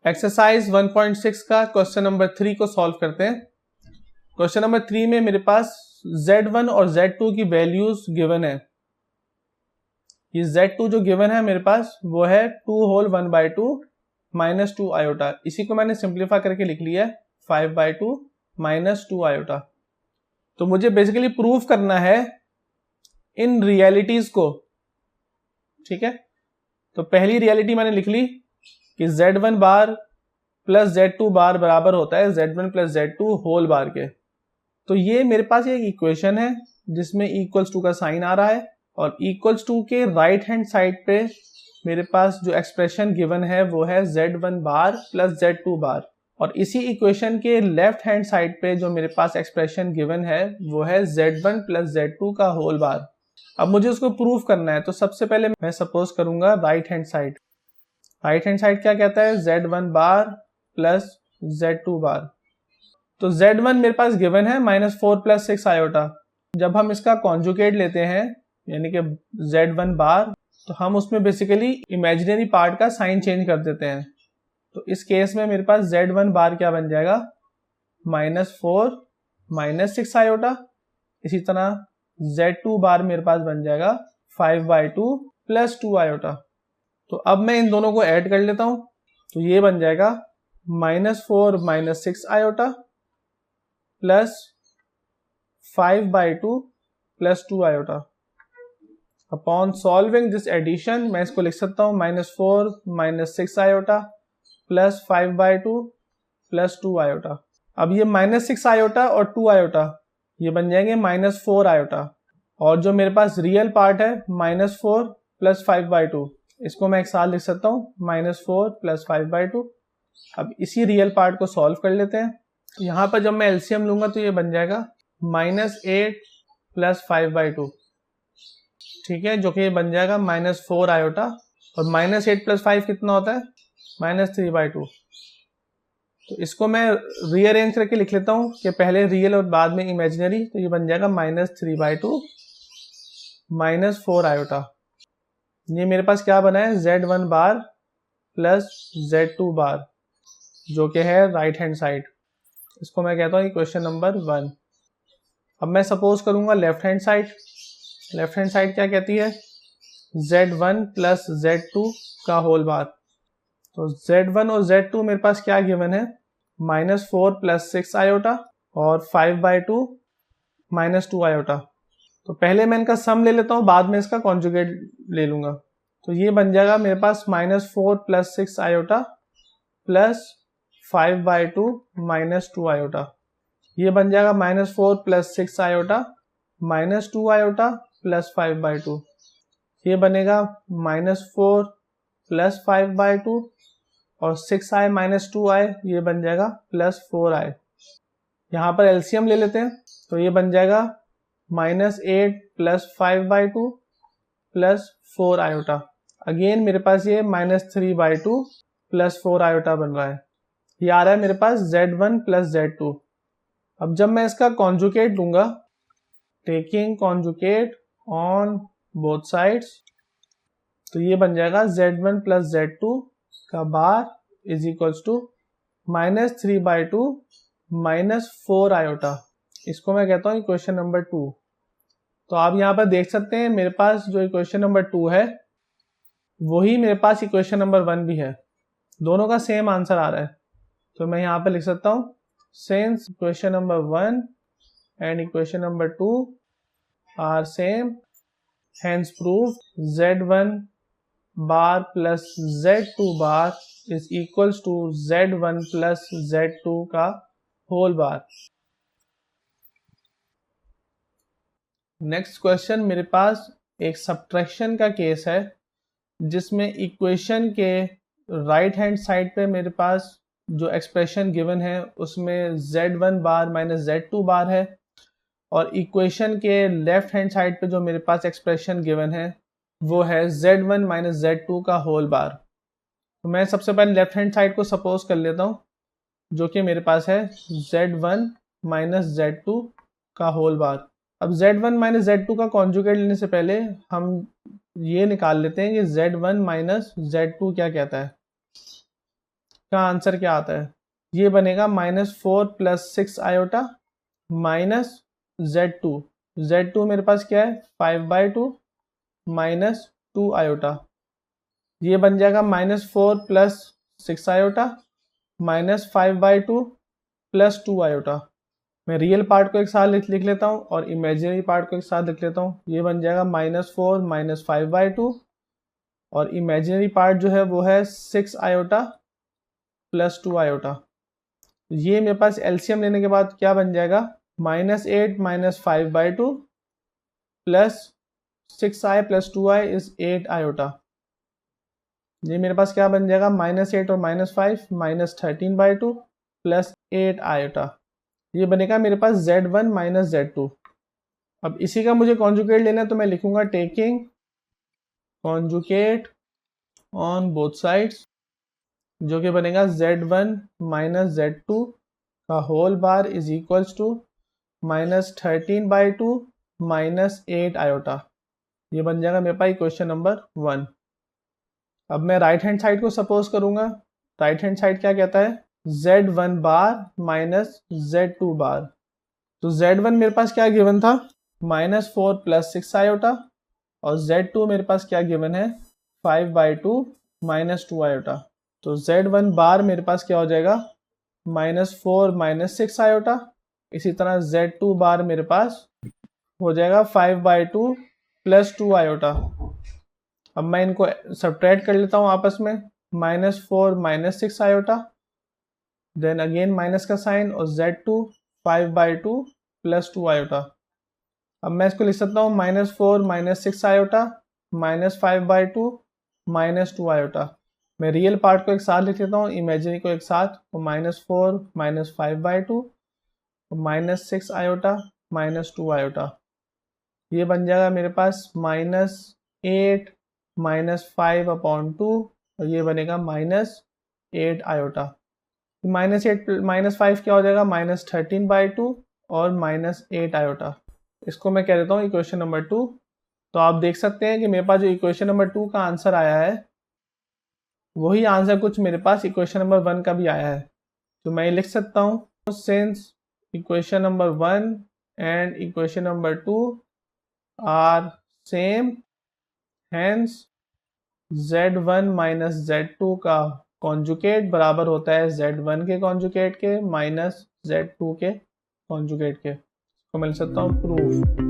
Exercise 1.6 का question number 3 को solve करते हैं। क्वेश्चन नंबर 3 में मेरे पास Z1 और Z2 की वैल्यूज गिवन है। ये Z2 जो गिवन है मेरे पास वो है 2 होल 1/2 माइनस 2 आयोटा। इसी को मैंने सिंप्लीफाई करके लिख लिया है 5/2 माइनस 2 आयोटा। तो मुझे बेसिकली प्रूव करना है इन रियलिटीज को, ठीक है। तो पहली रियलिटी मैंने लिख ली कि Z1 बार प्लस Z2 बार बराबर होता है Z1 plus Z2 whole bar के। तो ये मेरे पास एक इक्वेशन है जिसमें इक्वल्स टू का साइन आ रहा है और इक्वल्स टू के राइट हैंड साइड पे मेरे पास जो एक्सप्रेशन गिवन है वो है Z1 बार प्लस Z2 बार, और इसी इक्वेशन के लेफ्ट हैंड साइड पे जो मेरे पास एक्सप्रेशन गिवन है वो है Z1 प्लस Z2 का होल बार। अब मुझे उसको प्रूव करना है, तो सबसे पहले मैं सपोज करूंगा right hand side. Right hand side क्या कहता है Z1 बार प्लस Z2 बार। तो Z1 मेरे पास गिवन है -4 + 6 आयोटा। जब हम इसका कॉन्जुगेट लेते हैं यानी कि Z1 बार, तो हम उसमें बेसिकली इमेजिनरी पार्ट का साइन चेंज कर देते हैं। तो इस केस में मेरे पास Z1 बार क्या बन जाएगा -4 - 6 आयोटा। इसी तरह Z2 बार मेरे पास बन जाएगा 5/2 + 2 आयोटा। तो अब मैं इन दोनों को ऐड कर लेता हूं, तो ये बन जाएगा -4 - 6 iota plus 5/2 + 2 iota. Upon solving this addition मैं इसको लिख सकता हूं -4 - 6 आयोटा प्लस 5/2 + 2 आयोटा। अब ये -6 आयोटा और 2 आयोटा ये बन जाएंगे -4 आयोटा, और जो मेरे पास रियल पार्ट है -4 + 5/2 इसको मैं एक साथ लिख सकता हूँ -4 + 5/2। अब इसी रियल पार्ट को सॉल्व कर लेते हैं। यहाँ पर जब मैं एलसीएम लूंगा तो ये बन जाएगा -8 + 5/2, ठीक है, जो कि ये बन जाएगा -4 आयोटा, और -8 + 5 कितना होता है -3/2। तो इसको मैं रीअरेंज करके लिख लेता हूँ कि पहले रियल और बाद में इमेजिनरी, तो ये बन जाएगा -3/2 -4 आयोटा। ये मेरे पास क्या बना है Z1 बार प्लस Z2 बार, जो कि है राइट हैंड साइड। इसको मैं कहता हूँ क्वेश्चन नंबर 1। अब मैं सपोज करूंगा left hand side. Left hand side क्या कहती है Z1 प्लस Z2 का होल बार। तो Z1 और Z2 मेरे पास क्या गिवन है -4 + 6 आयोटा और 5/2 - 2 आयोटा। तो पहले मैं इनका सम ले लेता हूँ, बाद में इसका कॉन्जुगेट ले लूंगा। तो ये बन जाएगा मेरे पास -4 + 6 आयोटा प्लस 5/2 - 2 आयोटा। ये बन जाएगा -4 + 6 आयोटा -2 आयोटा प्लस 5/2। ये बनेगा -4 + 5/2 और 6i - 2i ये बन जाएगा +4i। यहाँ पर एलसीएम ले लेते हैं, तो ये बन जाएगा -8 + 5/2 + 4 आयोटा। अगेन मेरे पास ये -3/2 + 4 आयोटा बन रहा है। ये आ रहा है मेरे पास Z1 + Z2। अब जब मैं इसका कॉन्जुगेट लूंगा, taking conjugate on both sides, तो ये बन जाएगा Z1 + Z2 का bar is equals to -3/2 - 4 iota. इसको मैं कहता हूँ इक्वेशन नंबर 2। तो आप यहाँ पर देख सकते हैं मेरे पास जो इक्वेशन नंबर 2 है वही मेरे पास इक्वेशन नंबर 1 भी है, दोनों का सेम आंसर आ रहा है। तो मैं यहाँ पर लिख सकता हूँ since equation number 1 and equation number 2 are same, hence prove Z1 bar plus Z2 bar is equals to Z1 plus Z2 का होल बार। नेक्स्ट क्वेश्चन मेरे पास एक सब्ट्रैक्शन का केस है जिसमें इक्वेशन के राइट हैंड साइड पे मेरे पास जो एक्सप्रेशन गिवन है उसमें Z1 बार - Z2 बार है, और इक्वेशन के लेफ्ट हैंड साइड पे जो मेरे पास एक्सप्रेशन गिवन है वो है Z1 - Z2 का होल बार। तो मैं सबसे पहले लेफ्ट हैंड साइड को सपोज कर लेता हूँ, जो कि मेरे पास है Z1 - Z2 का होल बार। अब Z1 - Z2 का कॉन्जुगेट लेने से पहले हम ये निकाल लेते हैं कि Z1 - Z2 क्या कहता है। का आंसर क्या आता है? ये बनेगा -4 + 6 आयोटा माइनस Z2। Z2 मेरे पास क्या है? 5/2 माइनस 2 आयोटा। ये बन जाएगा -4 + 6 आयोटा माइनस 5/2 + 2 आयोटा। मैं रियल पार्ट को एक साथ लिख लेता हूँ और इमेजिनरी पार्ट को एक साथ लिख लेता हूँ। ये बन जाएगा -4 - 5/2 और इमेजिनरी पार्ट जो है वो है 6 आयोटा + 2 आयोटा। ये मेरे पास एलसीएम लेने के बाद क्या बन जाएगा? -8 - 5/2 + 6i + 2i इज 8 आयोटा। ये मेरे पास क्या बन जाएगा? -8 और -5 -13/2 + 8 आयोटा। ये बनेगा मेरे पास Z1 - Z2। अब इसी का मुझे कॉन्जुगेट लेना है तो मैं लिखूंगा taking conjugate on both sides, जो कि बनेगा Z1 - Z2 का whole bar is equals to -13/2 -8 iota. ये बन जाएगा मेरे पास क्वेश्चन नंबर 1। अब मैं राइट हैंड साइड को सपोज करूंगा। राइट हैंड साइड क्या कहता है? Z1 बार माइनस Z2 बार। तो Z1 मेरे पास क्या गिवन था? -4 + 6 आयोटा और Z2 मेरे पास क्या गिवन है? 5/2 -2 आयोटा। तो Z1 बार मेरे पास क्या हो जाएगा? -4 - 6 आयोटा। इसी तरह Z2 बार मेरे पास हो जाएगा 5/2 + 2 आयोटा। अब मैं इनको सब्ट्रैक्ट कर लेता हूँ आपस में। -4 - 6 आयोटा, देन अगेन माइनस का साइन और Z2 5/2 + 2 आयोटा। अब मैं इसको लिख सकता हूँ -4 - 6 आयोटा -5/2 -2 आयोटा। मैं रियल पार्ट को एक साथ लिख लेता हूँ, इमेजिनरी को एक साथ। तो -4 - 5/2 -6 आयोटा -2 आयोटा। ये बन जाएगा मेरे पास -8 - 5/2 और ये बनेगा -8 आयोटा। -8 -5 क्या हो जाएगा? -13/2 और -8 आयोटा। इसको मैं कह देता हूँ इक्वेशन नंबर 2। तो आप देख सकते हैं कि मेरे पास जो इक्वेशन नंबर 2 का आंसर आया है वही आंसर कुछ मेरे पास इक्वेशन नंबर 1 का भी आया है। तो मैं लिख सकता हूँ since equation number 1 and equation number 2 are same, hence Z1 - Z2 का कॉन्जुगेट बराबर होता है Z1 के कॉन्जुगेट के माइनस Z2 के कॉन्जुगेट के। तो मैं लिख सकता हूँ प्रूफ।